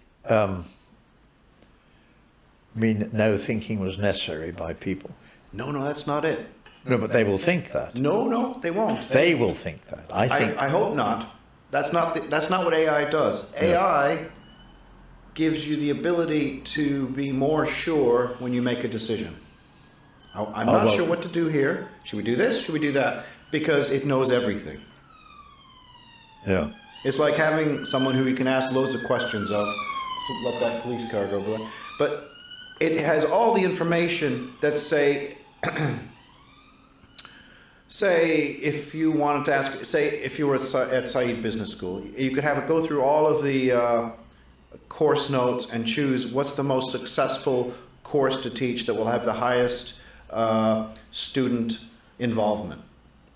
mean no thinking was necessary by people? No, that's not it. No, but they will think that. No, they won't. They will think that. I think. I hope not. That's not what AI does. Yeah. AI gives you the ability to be more sure when you make a decision. I'm not sure what to do here. Should we do this? Should we do that? Because it knows everything. Yeah. It's like having someone who you can ask loads of questions of. So let that police car go by. But it has all the information that say if you wanted to ask, say if you were at Said Business School, you could have it go through all of the course notes and choose what's the most successful course to teach that will have the highest student involvement.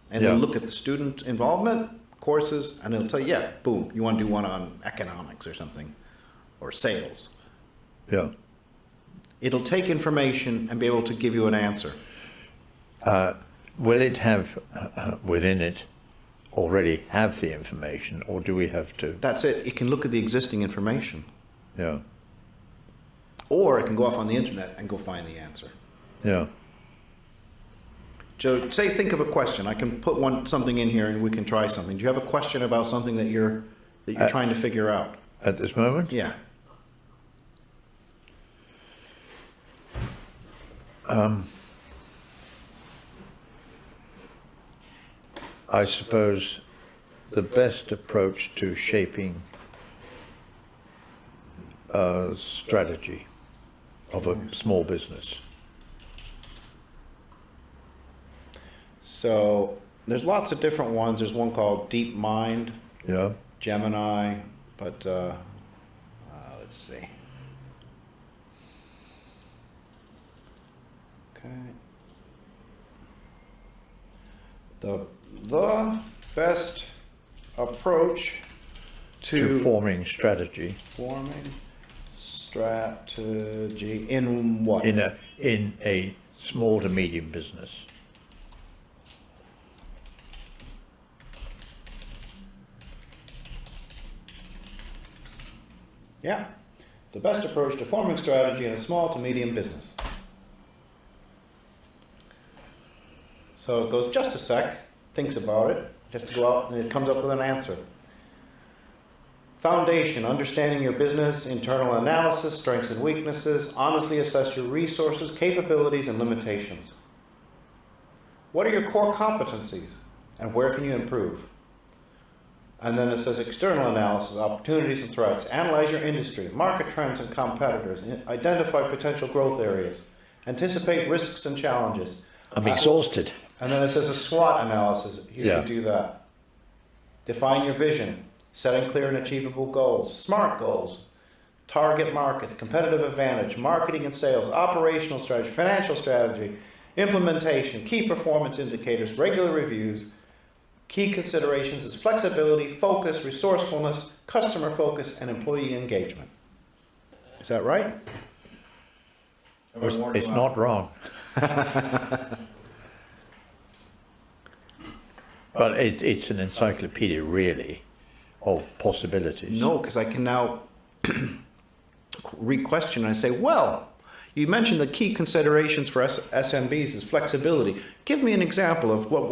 And Yeah. it'll look at the student involvement courses and it'll tell you, yeah, boom, you want to do one on economics or something, or sales. Yeah. It'll take information and be able to give you an answer. Will it have within it already have the information, or do we have to? That's it. It can look at the existing information. Yeah. Or it can go off on the internet and go find the answer. Yeah. So think of a question. I can put something in here and we can try something. Do you have a question about something that you're trying to figure out? At this moment? Yeah. I suppose the best approach to shaping a strategy of a small business. So there's lots of different ones. There's one called Deep Mind, Yeah. Gemini, but let's see. Okay. The best approach To forming strategy forming strategy in what? in a small to medium business. Yeah. The best approach to forming strategy in a small to medium business. So it goes just a sec, thinks about it, just to go out, and it comes up with an answer. Foundation, understanding your business, internal analysis, strengths and weaknesses, honestly assess your resources, capabilities, and limitations. What are your core competencies, and where can you improve? And then it says external analysis, opportunities and threats, analyze your industry, market trends and competitors, identify potential growth areas, anticipate risks and challenges. I'm exhausted. And then it says a SWOT analysis. You Yeah. should do that. Define your vision, setting clear and achievable goals, SMART goals, target markets, competitive advantage, marketing and sales, operational strategy, financial strategy, implementation, key performance indicators, regular reviews. Key considerations is flexibility, focus, resourcefulness, customer focus, and employee engagement. Is that right? It's not wrong. But it's an encyclopedia, really, of possibilities. No, because I can now re-question and say, well, you mentioned the key considerations for SMBs is flexibility. Give me an example of what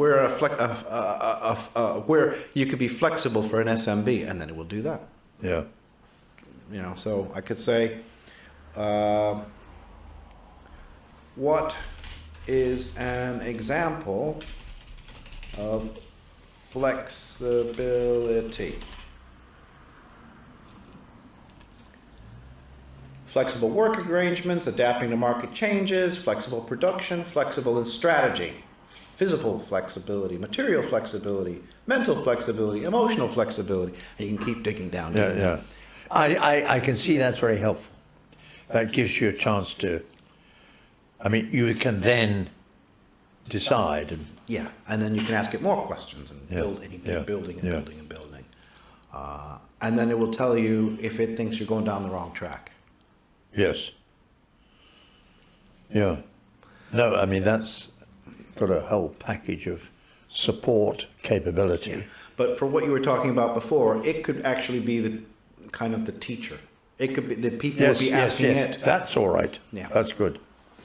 where you could be flexible for an SMB, and then it will do that. Yeah. You know, so I could say, what is an example of flexibility? Flexible work arrangements, adapting to market changes, flexible production, flexible in strategy, physical flexibility, material flexibility, mental flexibility, emotional flexibility. And you can keep digging down. Yeah, yeah. I can see that's very helpful. That gives you a chance to, I mean, you can then decide. And, Yeah, and then you can ask it more questions and build, and you keep building and yeah. building and building. And then it will tell you if it thinks you're going down the wrong track. yes. Yeah. No, I mean, that's got a whole package of support capability. But for what you were talking about before, it could actually be the kind of the teacher. It could be the people would be asking it. That's all right. Yeah. That's good.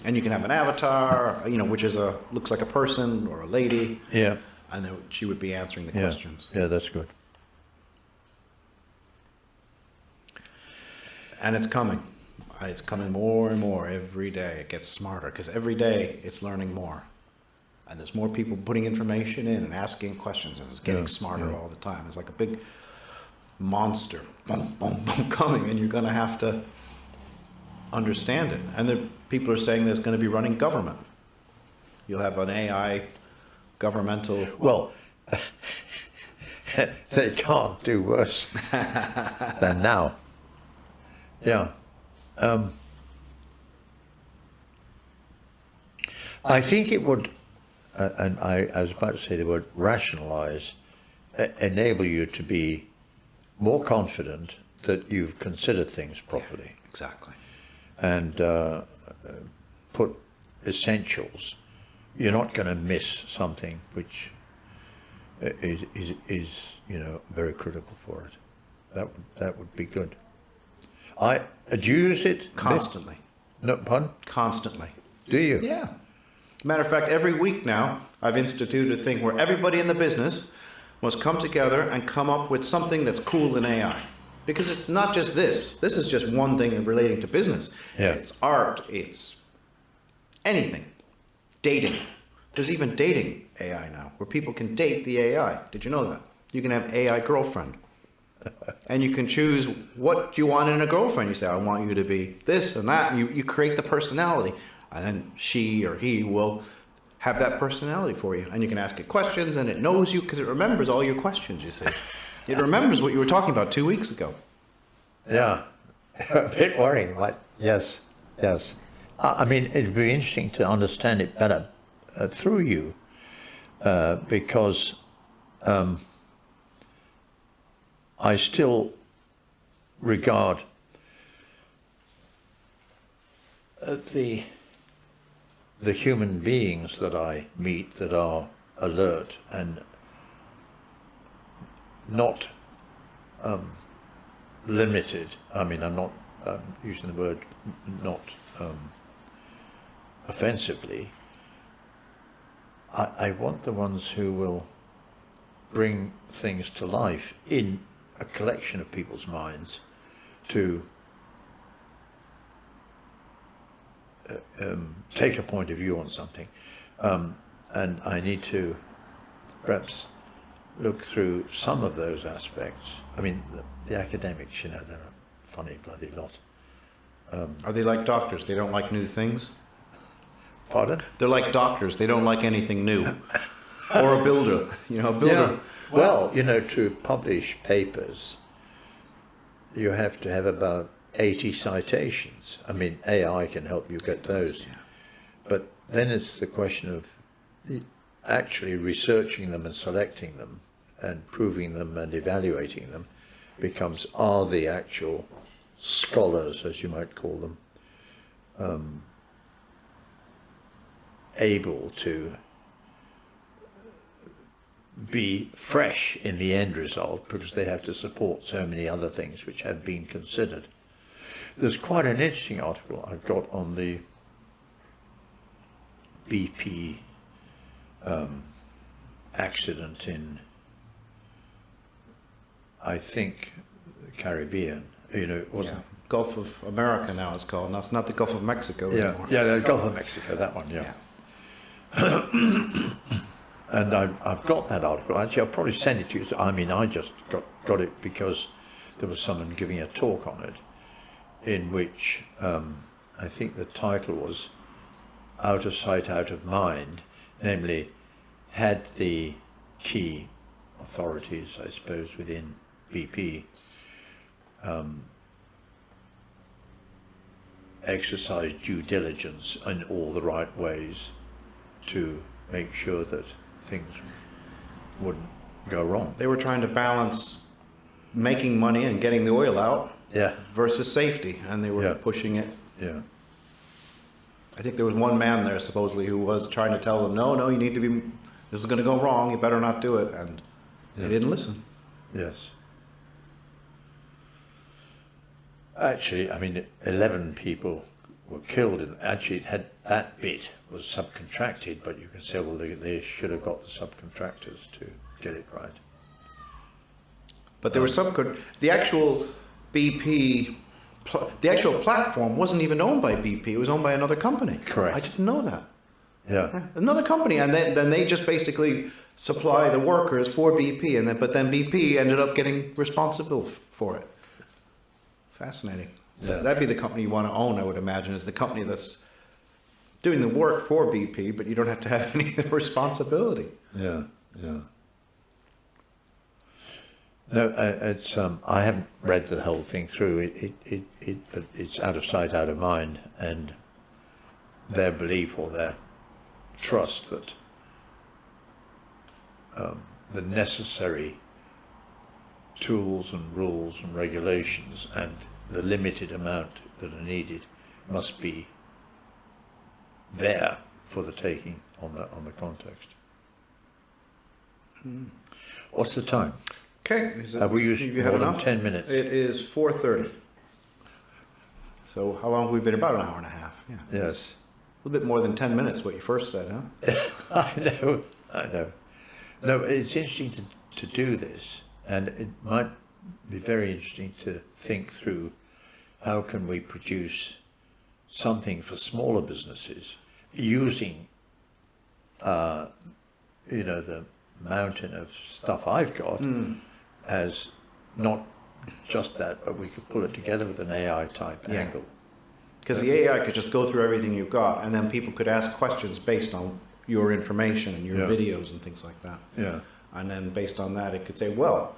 And you can have an avatar, you know, which is looks like a person or a lady. Yeah. And then she would be answering the Yeah. questions. Yeah, that's good. And it's coming. It's coming more and more every day. It gets smarter because every day it's learning more. And there's more people putting information in and asking questions, and it's getting smarter all the time. It's like a big monster, boom, boom, boom, coming, and you're going to have to understand it. And the people are saying that it's going to be running government. You'll have an AI governmental. Well, they can't do worse than now. Yeah. I think it would, and I was about to say the word rationalize, enable you to be more confident that you've considered things properly. Yeah, exactly. And put essentials. You're not going to miss something which is you know, very critical for it. That would be good. Do you use it Constantly. No, pardon? Constantly. Do you? Yeah. Matter of fact, every week now, I've instituted a thing where everybody in the business must come together and come up with something that's cool in AI. Because it's not just this. This is just one thing relating to business. Yeah. It's art. It's anything. Dating. There's even dating AI now, where people can date the AI. Did you know that? You can have AI girlfriend. And you can choose what you want in a girlfriend. You say, I want you to be this and that. And you create the personality. And then she or he will have that personality for you. And you can ask it questions, and it knows you because it remembers all your questions, you see. It remembers what you were talking about 2 weeks ago. Yeah. A bit worrying, but yes, yes. I mean, it'd be interesting to understand it better through you because I still regard the human beings that I meet that are alert and not limited. I mean, I'm not using the word not offensively. I want the ones who will bring things to life in a collection of people's minds to take a point of view on something. And I need to perhaps look through some of those aspects. I mean, the academics, you know, they're a funny bloody lot. Are they like doctors? They don't like new things? Pardon? They're like doctors. They don't like anything new. Or a builder. You know, a builder. Yeah. Well, you know, to publish papers, you have to have about 80 citations. I mean, AI can help you get those. Yeah. But then it's the question of actually researching them and selecting them and proving them and evaluating them becomes, are the actual scholars, as you might call them, able to be fresh in the end result because they have to support so many other things which have been considered. There's quite an interesting article I've got on the BP accident in, I think, the Caribbean. You know, it wasn't. Yeah. Gulf of America now it's called. Now it's not the Gulf of Mexico anymore. Yeah, the Gulf of Mexico, that one, yeah. And I've got that article. Actually, I'll probably send it to you. I mean, I just got it because there was someone giving a talk on it in which I think the title was Out of Sight, Out of Mind, namely, had the key authorities, I suppose, within BP exercise due diligence in all the right ways to make sure that things wouldn't go wrong. They were trying to balance making money and getting the oil out Yeah, versus safety, and they were Yeah. pushing it. yeah, I think there was one man there supposedly who was trying to tell them, no, you need to be, this is going to go wrong, you better not do it, and they didn't listen. yes. Actually, I mean, 11 people were killed. Actually, it had, that bit was subcontracted, but you can say, well, they should have got the subcontractors to get it right. But there was the actual BP, the actual platform wasn't even owned by BP, it was owned by another company. Correct. I didn't know that. Yeah, Another company, and then they just basically supply the workers for BP, but then BP ended up getting responsible for it. Fascinating. Yeah. That'd be the company you want to own, I would imagine, is the company that's doing the work for BP, but you don't have to have any responsibility. yeah, yeah. No, it's I haven't read the whole thing through. But it's out of sight, out of mind, and their belief or their trust that the necessary tools and rules and regulations and the limited amount that are needed must be there for the taking on the context. What's the time? Okay. Have we used you have more than enough? 10 minutes? It is 4:30. So how long have we been? About an hour and a half. Yeah. Yes. A little bit more than 10 minutes, what you first said, huh? I know. No, it's interesting to do this, and it might be very interesting to think through how can we produce something for smaller businesses using, the mountain of stuff I've got as not just that, but we could pull it together with an AI type angle. Because the AI could just go through everything you've got, and then people could ask questions based on your information and your videos and things like that. Yeah. And then based on that, it could say, well,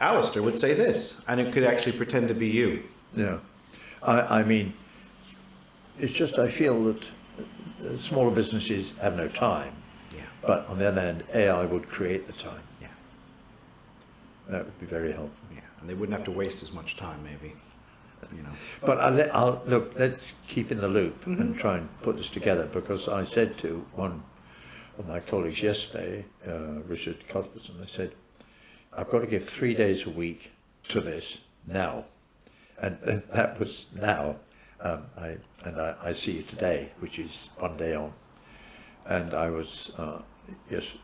Alastair would say this, and it could actually pretend to be you. Yeah. I mean, it's just I feel that smaller businesses have no time. Yeah. But on the other hand, AI would create the time. Yeah. That would be very helpful. Yeah. And they wouldn't have to waste as much time, maybe. You know. But look, let's keep in the loop and try and put this together, because I said to one of my colleagues yesterday, Richard Cuthbertson, I said, I've got to give 3 days a week to this now. And that was now. I see you today, which is one day on. And I was this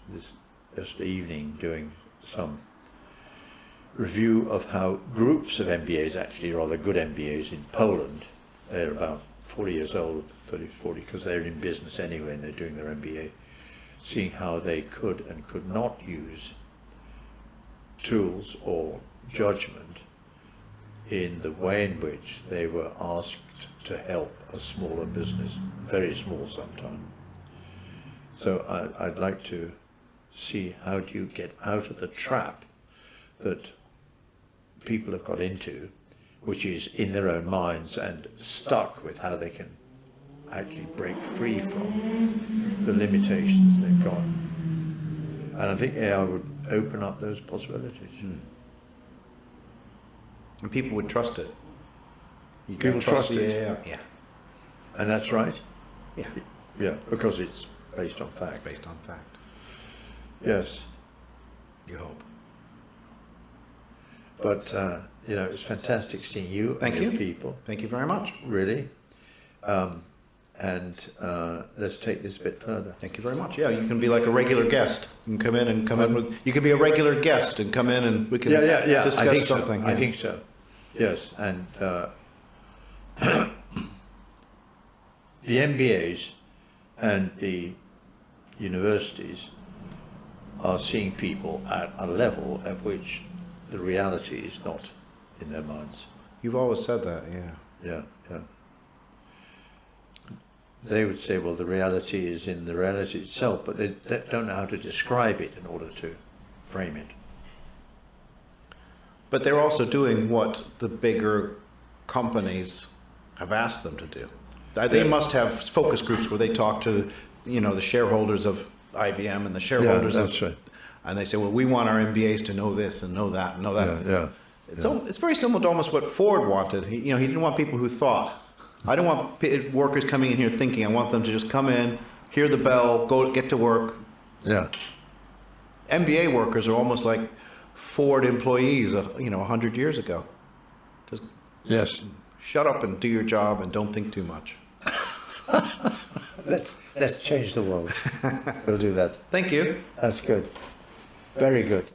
evening doing some review of how groups of MBAs, actually rather good MBAs in Poland, they're about 40 years old, 30, 40, because they're in business anyway and they're doing their MBA, seeing how they could and could not use tools or judgment in the way in which they were asked to help a smaller business, very small sometimes. So I'd like to see how do you get out of the trap that people have got into, which is in their own minds and stuck with how they can actually break free from the limitations they've got. And I think AI would open up those possibilities. And people would trust it. You People can trust trust the it. AI. Yeah. And that's right. Yeah. Yeah, because it's based on It's fact. based on fact. Yes. You hope. But, it's fantastic seeing you Thank and your you. people, Thank you very much. really. And let's take this a bit further. Thank you very much. Yeah, you can be like a regular guest. You can come in with. You can be a regular guest and come in and we can discuss I think something. So. I think so. Yes, and the MBAs and the universities are seeing people at a level at which the reality is not in their minds. You've always said that. Yeah. Yeah, yeah. They would say, well, the reality is in the reality itself, but they don't know how to describe it in order to frame it. But they're also doing what the bigger companies have asked them to do. They must have focus groups where they talk to, the shareholders of IBM and the shareholders that's right. and they say, well, we want our MBAs to know this and know that and know that. Yeah. It's very similar to almost what Ford wanted. He didn't want people who thought. I don't want workers coming in here thinking. I want them to just come in, hear the bell, go get to work. Yeah. MBA workers are almost like Ford employees, 100 years ago. Just Yes. shut up and do your job and don't think too much. Let's change the world. We'll do that. Thank you. That's good. Very good.